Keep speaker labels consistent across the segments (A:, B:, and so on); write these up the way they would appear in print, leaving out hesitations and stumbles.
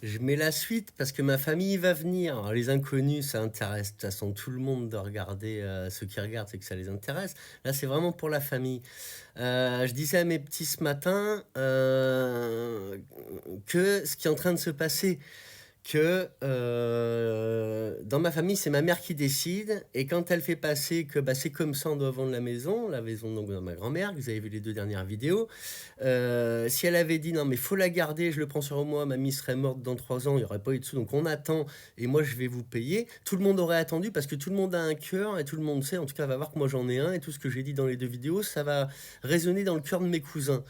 A: Je mets la suite parce que ma famille va venir. Alors, les inconnus, ça intéresse de toute façon tout le monde de regarder. Ceux qui regardent, c'est que ça les intéresse. Là, c'est vraiment pour la famille. Je disais à mes petits ce matin que ce qui est en train de se passer, que dans ma famille, c'est ma mère qui décide. Et quand elle fait passer que bah, c'est comme ça, on doit vendre la maison donc, de ma grand-mère, que vous avez vu les 2 dernières vidéos. Si elle avait dit non, mais faut la garder, je le prends sur moi, mamie serait morte dans 3 ans, il n'y aurait pas eu de sous, donc on attend et moi je vais vous payer. Tout le monde aurait attendu parce que tout le monde a un cœur et tout le monde sait, en tout cas, va voir que moi j'en ai un et tout ce que j'ai dit dans les 2 vidéos, ça va résonner dans le cœur de mes cousins.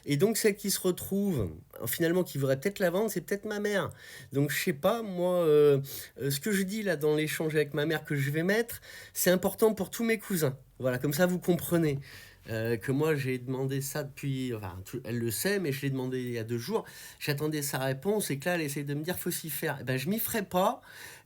A: Et donc celle qui se retrouve, finalement qui voudrait peut-être la vendre, c'est peut-être ma mère. Donc je sais pas, moi, ce que je dis là dans l'échange avec ma mère que je vais mettre, c'est important pour tous mes cousins. Voilà, comme ça vous comprenez. Que moi j'ai demandé ça depuis, enfin elle le sait, mais je l'ai demandé il y a 2 jours. J'attendais sa réponse et que là elle essaie de me dire faut s'y faire. Et ben je m'y ferai pas.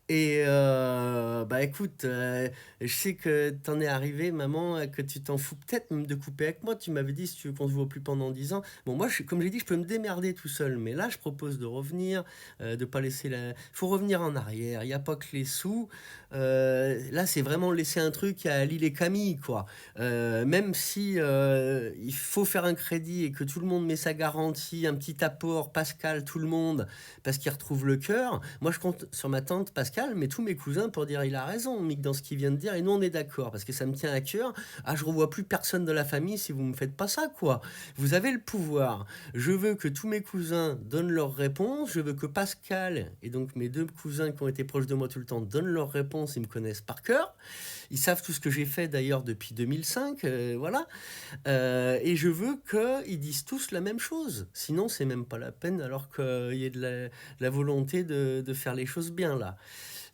A: Et bah écoute, je sais que t'en es arrivé, maman, que tu t'en fous peut-être même de couper avec moi. Tu m'avais dit si tu veux qu'on se voit plus pendant 10 ans. Bon, moi, comme j'ai dit, je peux me démerder tout seul. Mais là, je propose de revenir, de pas laisser la. Faut revenir en arrière. Il n'y a pas que les sous. Là, c'est vraiment laisser un truc à Lille et Camille, quoi. Même si il faut faire un crédit et que tout le monde met sa garantie, un petit apport, Pascal, tout le monde, parce qu'il retrouve le cœur. Moi, je compte sur ma tante Pascal, mais tous mes cousins pour dire il a raison, Mick, dans ce qu'il vient de dire, et nous on est d'accord, parce que ça me tient à cœur. Ah, je revois plus personne de la famille si vous me faites pas ça, quoi. Vous avez le pouvoir. Je veux que tous mes cousins donnent leurs réponses. Je veux que Pascal et donc mes 2 cousins qui ont été proches de moi tout le temps donnent leurs réponses. Ils me connaissent par cœur. Ils savent tout ce que j'ai fait d'ailleurs depuis 2005. Voilà. Et je veux qu'ils disent tous la même chose. Sinon, c'est même pas la peine alors qu'il y ait de la volonté de faire les choses bien là.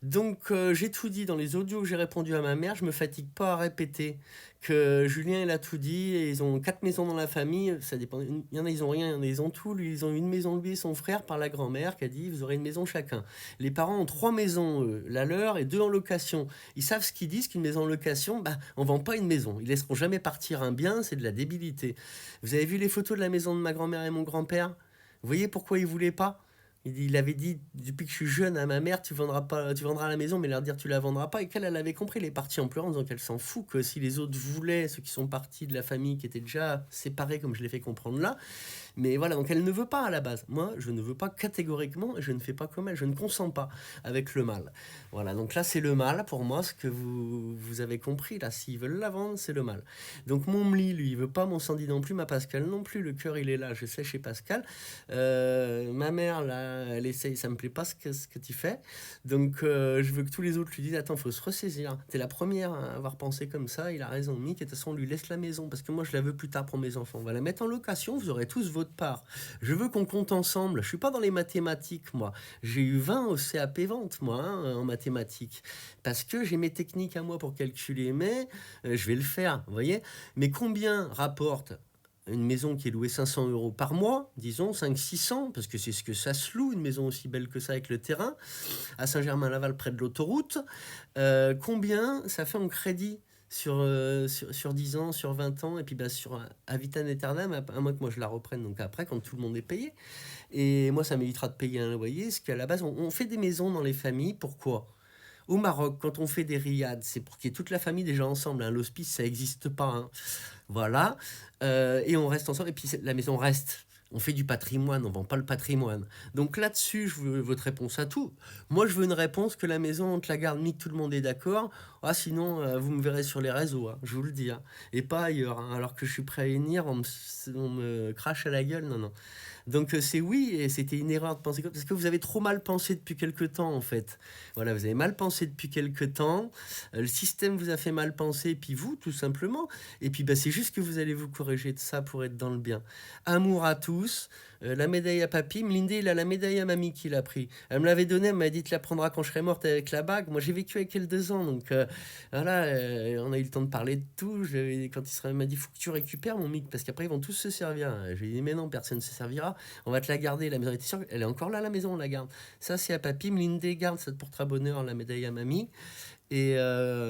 A: Donc j'ai tout dit dans les audios que j'ai répondu à ma mère, je me fatigue pas à répéter que Julien il a tout dit et ils ont 4 maisons dans la famille, ça dépend, il y en a ils ont rien, il y en a ils ont tout, lui ils ont une maison lui et son frère par la grand-mère qui a dit vous aurez une maison chacun. Les parents ont 3 maisons, la leur et 2 en location. Ils savent ce qu'ils disent qu'une maison en location, bah on vend pas une maison, ils laisseront jamais partir un bien, c'est de la débilité. Vous avez vu les photos de la maison de ma grand-mère et mon grand-père? Vous voyez pourquoi ils voulaient pas? Il avait dit depuis que je suis jeune à ma mère, tu vendras pas, tu vendras la maison, mais leur dire tu la vendras pas. Et qu'elle, elle avait compris, elle est partie en pleurant en disant qu'elle s'en fout, que si les autres voulaient, ceux qui sont partis de la famille, qui étaient déjà séparés, comme je l'ai fait comprendre là, mais voilà, donc elle ne veut pas à la base. Moi, je ne veux pas catégoriquement, et je ne fais pas comme elle, je ne consens pas avec le mal. Voilà, donc là c'est le mal pour moi, ce que vous avez compris là, s'ils veulent la vendre, c'est le mal. Donc mon Mli, lui, il veut pas mon Sandy non plus, ma Pascal non plus, le cœur il est là, je sais chez Pascal. Ma mère là, elle essaye, ça me plaît pas ce que tu fais. Donc je veux que tous les autres lui disent attends, faut se ressaisir. T'es la première à avoir pensé comme ça, il a raison, Mick, et de toute façon on lui laisse la maison, parce que moi je la veux plus tard pour mes enfants. On va la mettre en location, vous aurez tous votre part. Je veux qu'on compte ensemble. Je suis pas dans les mathématiques, moi. J'ai eu 20 au CAP vente, moi, hein, en mathématiques. Parce que j'ai mes techniques à moi pour calculer, mais je vais le faire, vous voyez. Mais combien rapporte une maison qui est louée 500 euros par mois, disons 500-600, parce que c'est ce que ça se loue, une maison aussi belle que ça avec le terrain, à Saint-Germain-Laval près de l'autoroute, combien ça fait en crédit sur 10 ans, sur 20 ans, et puis bah, sur à vitam aeternam, à moins que moi je la reprenne, donc après, quand tout le monde est payé. Et moi, ça m'évitera de payer un loyer, ce qu'à la base, on fait des maisons dans les familles, pourquoi? Au Maroc, quand on fait des riads, c'est pour qu'il y ait toute la famille déjà ensemble, hein. L'hospice, ça n'existe pas, hein. Voilà. Et on reste ensemble, et puis la maison reste. On fait du patrimoine, on vend pas le patrimoine. Donc là-dessus, je veux votre réponse à tout. Moi, je veux une réponse que la maison, on te la garde, ni que tout le monde est d'accord. Ah, sinon, vous me verrez sur les réseaux, hein, je vous le dis, hein. Et pas ailleurs, hein, alors que je suis prêt à venir, on me crache à la gueule, non, non. Donc c'est oui, et c'était une erreur de penser comme parce que vous avez trop mal pensé depuis quelque temps en fait. Voilà, vous avez mal pensé depuis quelque temps, le système vous a fait mal penser, et puis vous tout simplement, et puis bah, c'est juste que vous allez vous corriger de ça pour être dans le bien. Amour à tous, la médaille à papy, Melinda il a la médaille à mamie qu'il a pris. Elle me l'avait donnée, elle m'a dit tu la prendras quand je serai morte avec la bague. Moi j'ai vécu avec elle 2 ans, donc voilà, on a eu le temps de parler de tout. Quand il m'a dit faut que tu récupères mon mic parce qu'après ils vont tous se servir. Je lui ai dit mais non, personne ne se servira. On va te la garder. La maison était sûre, elle est encore là, la maison, on la garde. Ça, c'est à papy. Melinda garde, ça te portera bonheur, la médaille à mamie. Et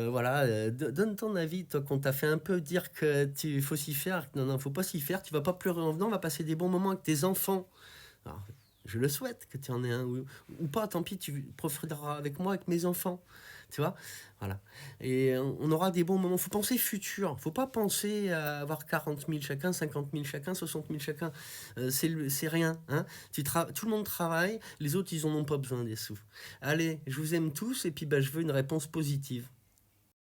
A: voilà, donne ton avis, toi, qu'on t'a fait un peu dire que tu faut s'y faire. Non, non, faut pas s'y faire. Tu vas pas pleurer en venant, on va passer des bons moments avec tes enfants. Alors, Je le souhaite que tu en aies un ou pas, tant pis, tu profiteras avec moi, avec mes enfants. Tu vois? Voilà. Et on aura des bons moments. Faut penser futur. Faut pas penser à avoir 40 000 chacun, 50 000 chacun, 60 000 chacun. C'est rien. Hein. Tout le monde travaille. Les autres, ils en ont pas besoin des sous. Allez, je vous aime tous et puis bah, je veux une réponse positive.